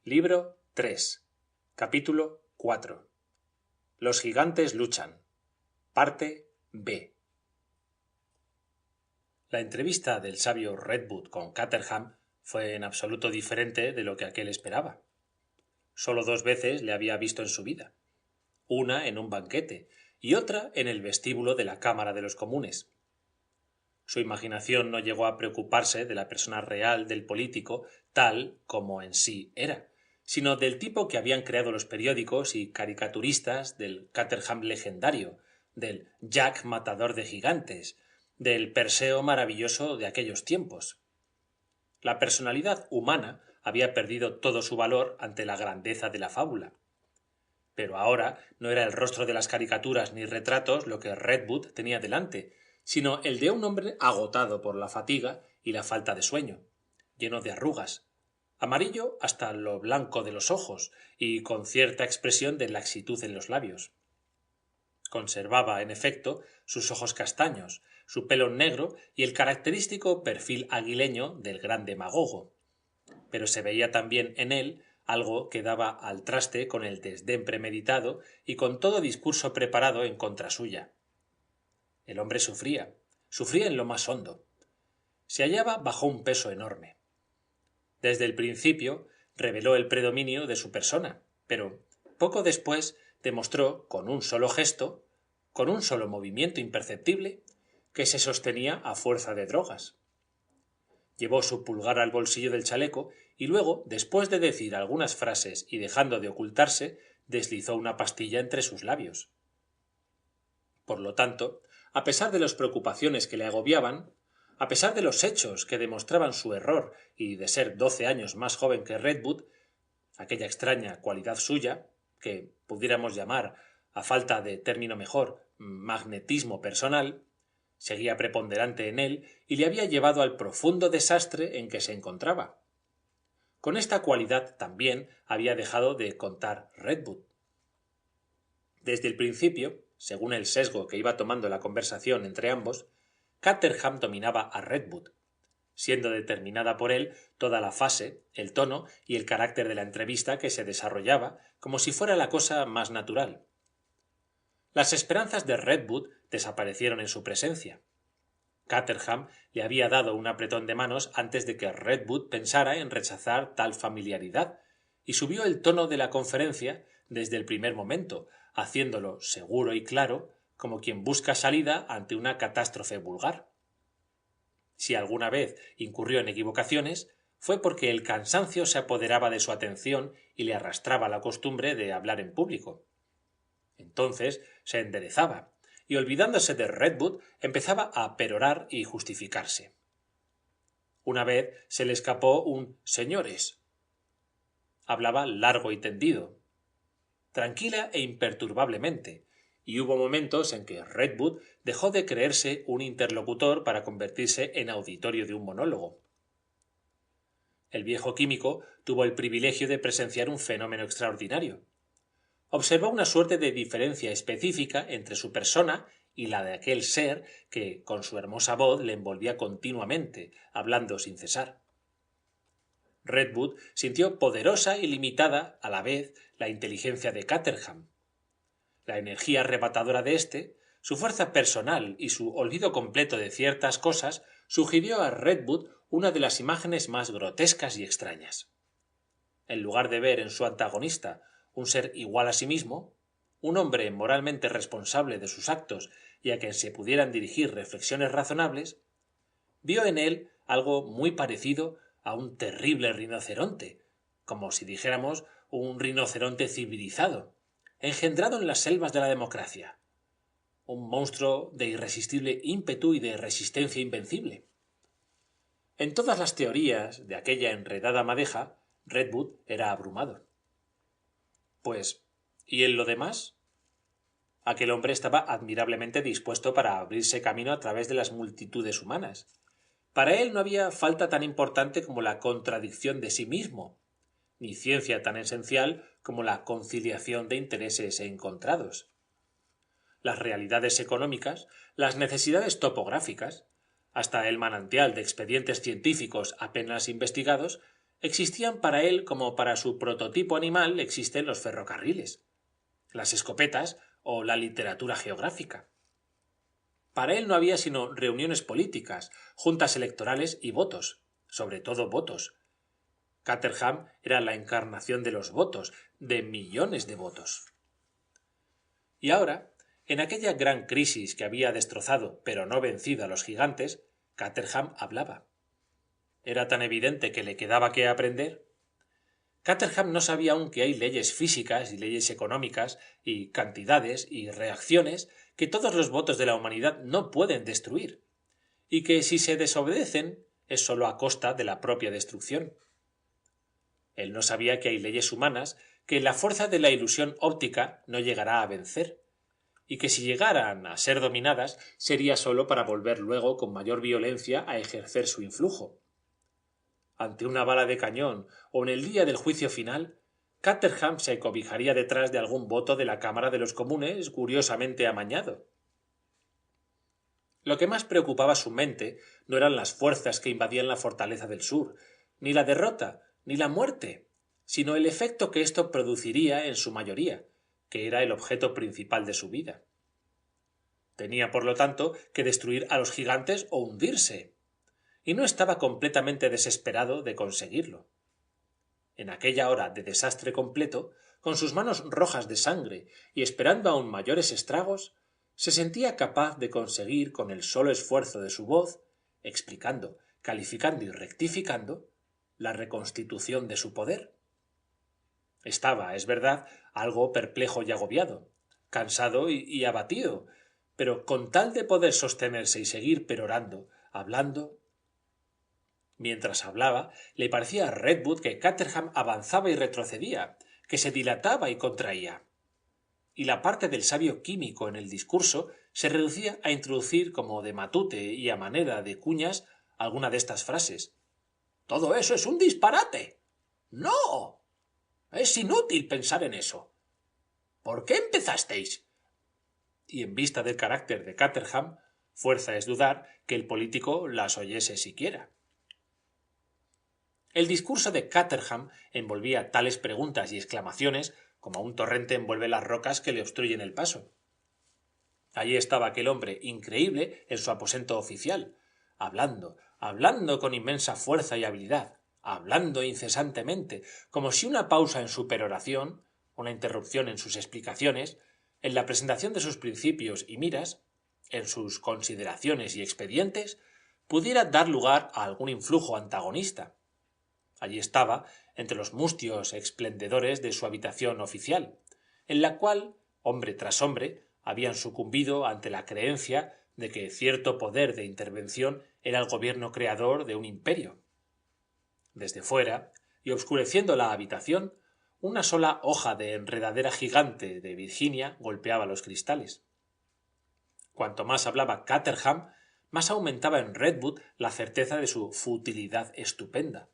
Libro 3. Capítulo 4. Los gigantes luchan. Parte B. La entrevista del sabio Redwood con Caterham fue en absoluto diferente de lo que aquél esperaba. Solo 2 veces le había visto en su vida. Una en un banquete y otra en el vestíbulo de la Cámara de los Comunes. Su imaginación no llegó a preocuparse de la persona real del político tal como en sí era, sino del tipo que habían creado los periódicos y caricaturistas, del Caterham legendario, del Jack matador de gigantes, del Perseo maravilloso de aquellos tiempos. La personalidad humana había perdido todo su valor ante la grandeza de la fábula. Pero ahora no era el rostro de las caricaturas ni retratos lo que Redwood tenía delante, sino el de un hombre agotado por la fatiga y la falta de sueño, lleno de arrugas, amarillo hasta lo blanco de los ojos y con cierta expresión de laxitud en los labios. Conservaba, en efecto, sus ojos castaños, su pelo negro y el característico perfil aguileño del gran demagogo, pero se veía también en él algo que daba al traste con el desdén premeditado y con todo discurso preparado en contra suya. El hombre sufría en lo más hondo. Se hallaba bajo un peso enorme. Desde el principio reveló el predominio de su persona, pero poco después demostró con un solo gesto, con un solo movimiento imperceptible, que se sostenía a fuerza de drogas. Llevó su pulgar al bolsillo del chaleco y luego, después de decir algunas frases y dejando de ocultarse, deslizó una pastilla entre sus labios. Por lo tanto, a pesar de las preocupaciones que le agobiaban, a pesar de los hechos que demostraban su error y de ser 12 años más joven que Redwood, aquella extraña cualidad suya, que pudiéramos llamar, a falta de término mejor, magnetismo personal, seguía preponderante en él y le había llevado al profundo desastre en que se encontraba. Con esta cualidad también había dejado de contar Redwood. Desde el principio, según el sesgo que iba tomando la conversación entre ambos, Caterham dominaba a Redwood, siendo determinada por él toda la fase, el tono y el carácter de la entrevista que se desarrollaba como si fuera la cosa más natural. Las esperanzas de Redwood desaparecieron en su presencia. Caterham le había dado un apretón de manos antes de que Redwood pensara en rechazar tal familiaridad, y subió el tono de la conferencia desde el primer momento, haciéndolo seguro y claro, como quien busca salida ante una catástrofe vulgar. Si alguna vez incurrió en equivocaciones, fue porque el cansancio se apoderaba de su atención y le arrastraba la costumbre de hablar en público. Entonces se enderezaba, y olvidándose de Redwood empezaba a perorar y justificarse. Una vez se le escapó un «señores». Hablaba largo y tendido, tranquila e imperturbablemente, y hubo momentos en que Redwood dejó de creerse un interlocutor para convertirse en auditorio de un monólogo. El viejo químico tuvo el privilegio de presenciar un fenómeno extraordinario. Observó una suerte de diferencia específica entre su persona y la de aquel ser que, con su hermosa voz, le envolvía continuamente, hablando sin cesar. Redwood sintió poderosa y limitada a la vez la inteligencia de Caterham. La energía arrebatadora de éste, su fuerza personal y su olvido completo de ciertas cosas sugirió a Redwood una de las imágenes más grotescas y extrañas. En lugar de ver en su antagonista un ser igual a sí mismo, un hombre moralmente responsable de sus actos y a quien se pudieran dirigir reflexiones razonables, vio en él algo muy parecido a un terrible rinoceronte, como si dijéramos un rinoceronte civilizado, engendrado en las selvas de la democracia, un monstruo de irresistible ímpetu y de resistencia invencible. En todas las teorías de aquella enredada madeja, Redwood era abrumado. Pues, ¿y en lo demás? Aquel hombre estaba admirablemente dispuesto para abrirse camino a través de las multitudes humanas. Para él no había falta tan importante como la contradicción de sí mismo, ni ciencia tan esencial como la conciliación de intereses encontrados. Las realidades económicas, las necesidades topográficas, hasta el manantial de expedientes científicos apenas investigados, existían para él como para su prototipo animal existen los ferrocarriles, las escopetas o la literatura geográfica. Para él no había sino reuniones políticas, juntas electorales y votos, sobre todo votos. Caterham era la encarnación de los votos, de millones de votos. Y ahora, en aquella gran crisis que había destrozado pero no vencido a los gigantes, Caterham hablaba. Era tan evidente que le quedaba que aprender. Caterham no sabía aún que hay leyes físicas y leyes económicas y cantidades y reacciones que todos los votos de la humanidad no pueden destruir, y que si se desobedecen es sólo a costa de la propia destrucción. Él no sabía que hay leyes humanas que la fuerza de la ilusión óptica no llegará a vencer, y que si llegaran a ser dominadas sería sólo para volver luego con mayor violencia a ejercer su influjo. Ante una bala de cañón o en el día del juicio final, Caterham se cobijaría detrás de algún voto de la Cámara de los Comunes curiosamente amañado. Lo que más preocupaba su mente no eran las fuerzas que invadían la fortaleza del sur, ni la derrota, ni la muerte, sino el efecto que esto produciría en su mayoría, que era el objeto principal de su vida. Tenía, por lo tanto, que destruir a los gigantes o hundirse, y no estaba completamente desesperado de conseguirlo. En aquella hora de desastre completo, con sus manos rojas de sangre y esperando aún mayores estragos, se sentía capaz de conseguir con el solo esfuerzo de su voz, explicando, calificando y rectificando, la reconstitución de su poder. Estaba, es verdad, algo perplejo y agobiado, cansado y abatido, pero con tal de poder sostenerse y seguir perorando, hablando. Mientras hablaba, le parecía a Redwood que Caterham avanzaba y retrocedía, que se dilataba y contraía. Y la parte del sabio químico en el discurso se reducía a introducir como de matute y a manera de cuñas alguna de estas frases. «Todo eso es un disparate». «No. Es inútil pensar en eso». «¿Por qué empezasteis?» Y en vista del carácter de Caterham, fuerza es dudar que el político las oyese siquiera. El discurso de Caterham envolvía tales preguntas y exclamaciones como un torrente envuelve las rocas que le obstruyen el paso. Allí estaba aquel hombre increíble en su aposento oficial, hablando con inmensa fuerza y habilidad, hablando incesantemente, como si una pausa en su peroración, una interrupción en sus explicaciones, en la presentación de sus principios y miras, en sus consideraciones y expedientes, pudiera dar lugar a algún influjo antagonista. Allí estaba, entre los mustios esplendedores de su habitación oficial, en la cual, hombre tras hombre, habían sucumbido ante la creencia de que cierto poder de intervención era el gobierno creador de un imperio. Desde fuera, y obscureciendo la habitación, una sola hoja de enredadera gigante de Virginia golpeaba los cristales. Cuanto más hablaba Caterham, más aumentaba en Redwood la certeza de su futilidad estupenda.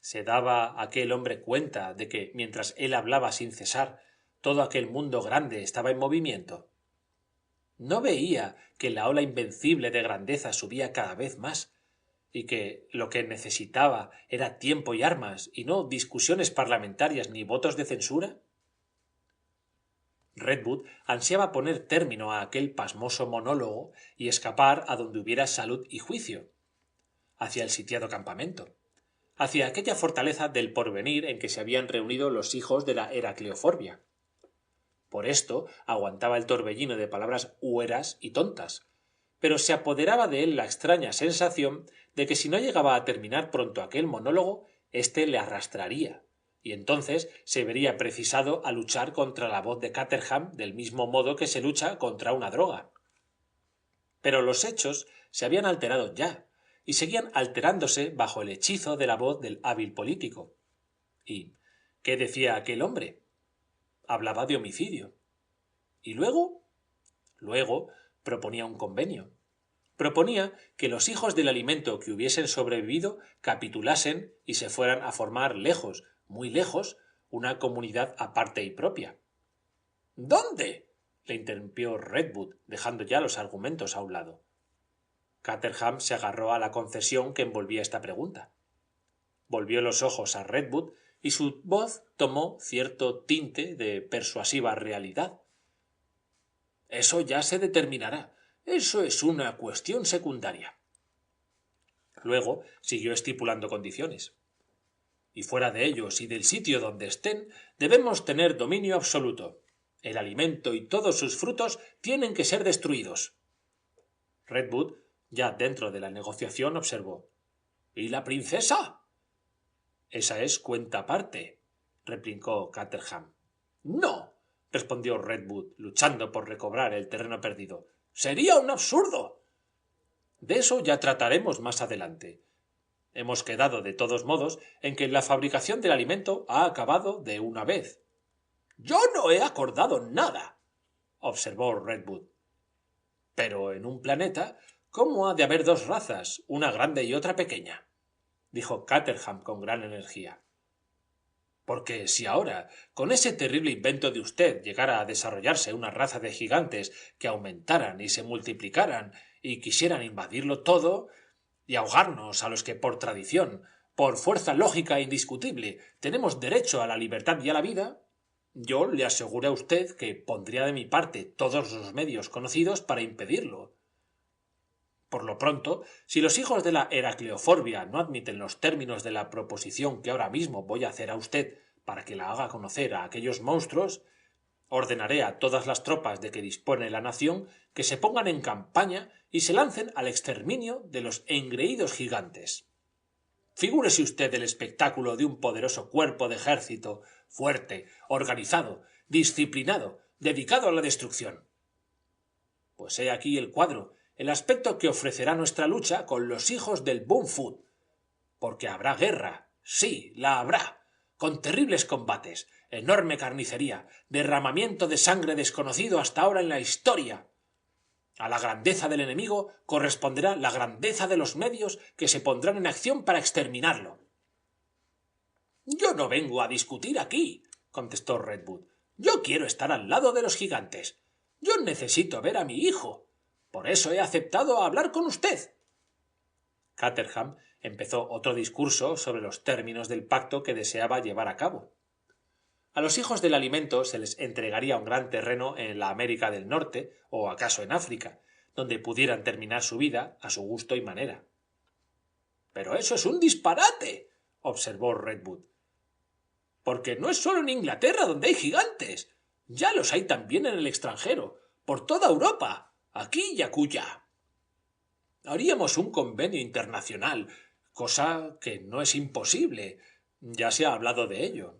¿Se daba aquel hombre cuenta de que, mientras él hablaba sin cesar, todo aquel mundo grande estaba en movimiento? ¿No veía que la ola invencible de grandeza subía cada vez más, y que lo que necesitaba era tiempo y armas, y no discusiones parlamentarias ni votos de censura? Redwood ansiaba poner término a aquel pasmoso monólogo y escapar a donde hubiera salud y juicio, hacia el sitiado campamento, hacia aquella fortaleza del porvenir en que se habían reunido los hijos de la Heracleoforbia. Por esto aguantaba el torbellino de palabras hueras y tontas, pero se apoderaba de él la extraña sensación de que si no llegaba a terminar pronto aquel monólogo, éste le arrastraría, y entonces se vería precisado a luchar contra la voz de Caterham del mismo modo que se lucha contra una droga. Pero los hechos se habían alterado ya, y seguían alterándose bajo el hechizo de la voz del hábil político. ¿Y qué decía aquel hombre? Hablaba de homicidio. ¿Y luego? Luego proponía un convenio. Proponía que los hijos del alimento que hubiesen sobrevivido capitulasen y se fueran a formar lejos, muy lejos, una comunidad aparte y propia. ¿Dónde? Le interrumpió Redwood, dejando ya los argumentos a un lado. Caterham se agarró a la concesión que envolvía esta pregunta. volvió los ojos a Redwood y su voz tomó cierto tinte de persuasiva realidad. Eso ya se determinará. Eso es una cuestión secundaria. Luego siguió estipulando condiciones. Y fuera de ellos y del sitio donde estén, debemos tener dominio absoluto. El alimento y todos sus frutos tienen que ser destruidos. Redwood, ya dentro de la negociación, observó. ¿Y la princesa? Esa es cuenta aparte, replicó Caterham. No, respondió Redwood, luchando por recobrar el terreno perdido. Sería un absurdo. De eso ya trataremos más adelante. Hemos quedado, de todos modos, en que la fabricación del alimento ha acabado de una vez. Yo no he acordado nada, observó Redwood. Pero en un planeta, ¿cómo ha de haber dos razas, una grande y otra pequeña? Dijo Caterham con gran energía. Porque si ahora, con ese terrible invento de usted, llegara a desarrollarse una raza de gigantes que aumentaran y se multiplicaran y quisieran invadirlo todo, y ahogarnos a los que por tradición, por fuerza lógica e indiscutible, tenemos derecho a la libertad y a la vida, yo le aseguro a usted que pondría de mi parte todos los medios conocidos para impedirlo. Por lo pronto, si los hijos de la Heracleoforbia no admiten los términos de la proposición que ahora mismo voy a hacer a usted para que la haga conocer a aquellos monstruos, ordenaré a todas las tropas de que dispone la nación que se pongan en campaña y se lancen al exterminio de los engreídos gigantes. Figúrese usted el espectáculo de un poderoso cuerpo de ejército, fuerte, organizado, disciplinado, dedicado a la destrucción. Pues he aquí el cuadro, el aspecto que ofrecerá nuestra lucha con los hijos del Bunfoot. Porque habrá guerra, sí, la habrá, con terribles combates, enorme carnicería, derramamiento de sangre desconocido hasta ahora en la historia. A la grandeza del enemigo corresponderá la grandeza de los medios que se pondrán en acción para exterminarlo. Yo no vengo a discutir aquí, contestó Redwood. Yo quiero estar al lado de los gigantes. Yo necesito ver a mi hijo. Por eso he aceptado hablar con usted. Caterham empezó otro discurso sobre los términos del pacto que deseaba llevar a cabo. A los hijos del alimento se les entregaría un gran terreno en la América del Norte, o acaso en África, donde pudieran terminar su vida a su gusto y manera. Pero eso es un disparate, observó Redwood. Porque no es solo en Inglaterra donde hay gigantes. Ya los hay también en el extranjero, por toda Europa, aquí y acullá. Haríamos un convenio internacional, cosa que no es imposible. Ya se ha hablado de ello.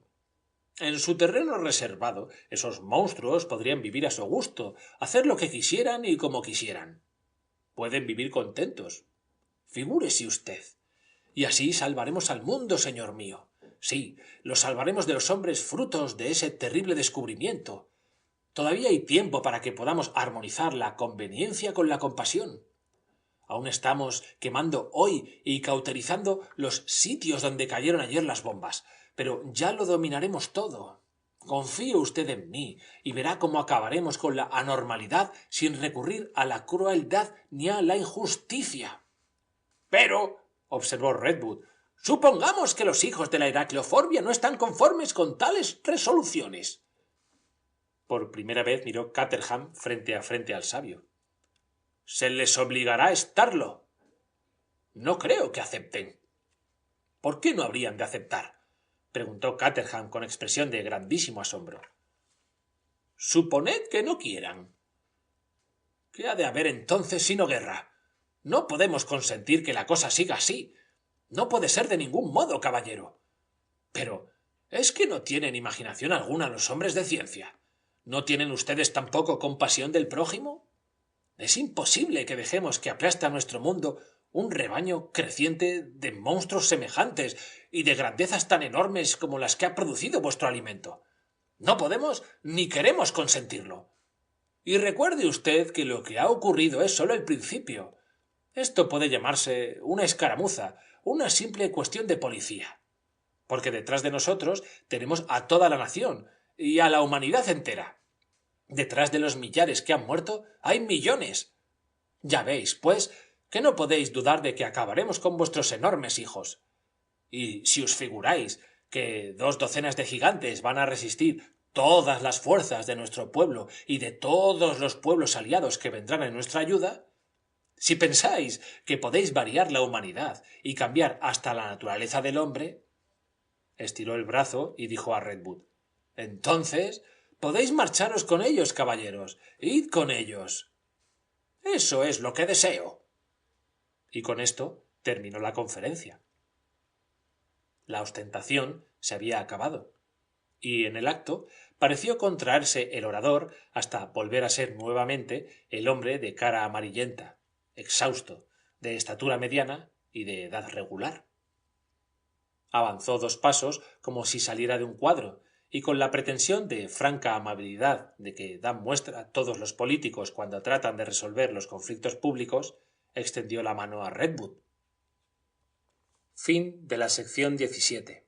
En su terreno reservado, esos monstruos podrían vivir a su gusto, hacer lo que quisieran y como quisieran. Pueden vivir contentos. Figúrese usted. Y así salvaremos al mundo, señor mío. Sí, lo salvaremos de los hombres frutos de ese terrible descubrimiento. Todavía hay tiempo para que podamos armonizar la conveniencia con la compasión. Aún estamos quemando hoy y cauterizando los sitios donde cayeron ayer las bombas, pero ya lo dominaremos todo. Confíe usted en mí y verá cómo acabaremos con la anormalidad sin recurrir a la crueldad ni a la injusticia. Pero, observó Redwood, supongamos que los hijos de la Heracleoforbia no están conformes con tales resoluciones. Por primera vez miró Caterham frente al sabio. Se les obligará a estarlo. No creo que acepten. ¿Por qué no habrían de aceptar? Preguntó Caterham con expresión de grandísimo asombro. Suponed que no quieran. ¿Qué ha de haber entonces sino guerra? No podemos consentir que la cosa siga así. No puede ser de ningún modo, caballero. Pero ¿es que no tienen imaginación alguna los hombres de ciencia? ¿No tienen ustedes tampoco compasión del prójimo? Es imposible que dejemos que aplaste a nuestro mundo un rebaño creciente de monstruos semejantes y de grandezas tan enormes como las que ha producido vuestro alimento. No podemos ni queremos consentirlo. Y recuerde usted que lo que ha ocurrido es solo el principio. Esto puede llamarse una escaramuza, una simple cuestión de policía. Porque detrás de nosotros tenemos a toda la nación y a la humanidad entera. Detrás de los millares que han muerto hay millones. Ya veis, pues, que no podéis dudar de que acabaremos con vuestros enormes hijos. Y si os figuráis que 2 docenas de gigantes van a resistir todas las fuerzas de nuestro pueblo y de todos los pueblos aliados que vendrán en nuestra ayuda, si pensáis que podéis variar la humanidad y cambiar hasta la naturaleza del hombre, estiró el brazo y dijo a Redwood: entonces podéis marcharos con ellos, caballeros. Id con ellos. Eso es lo que deseo. Y con esto terminó la conferencia. La ostentación se había acabado, y en el acto pareció contraerse el orador hasta volver a ser nuevamente el hombre de cara amarillenta, exhausto, de estatura mediana y de edad regular. Avanzó 2 pasos como si saliera de un cuadro, y con la pretensión de franca amabilidad de que dan muestra todos los políticos cuando tratan de resolver los conflictos públicos, extendió la mano a Redwood. Fin de la sección 17.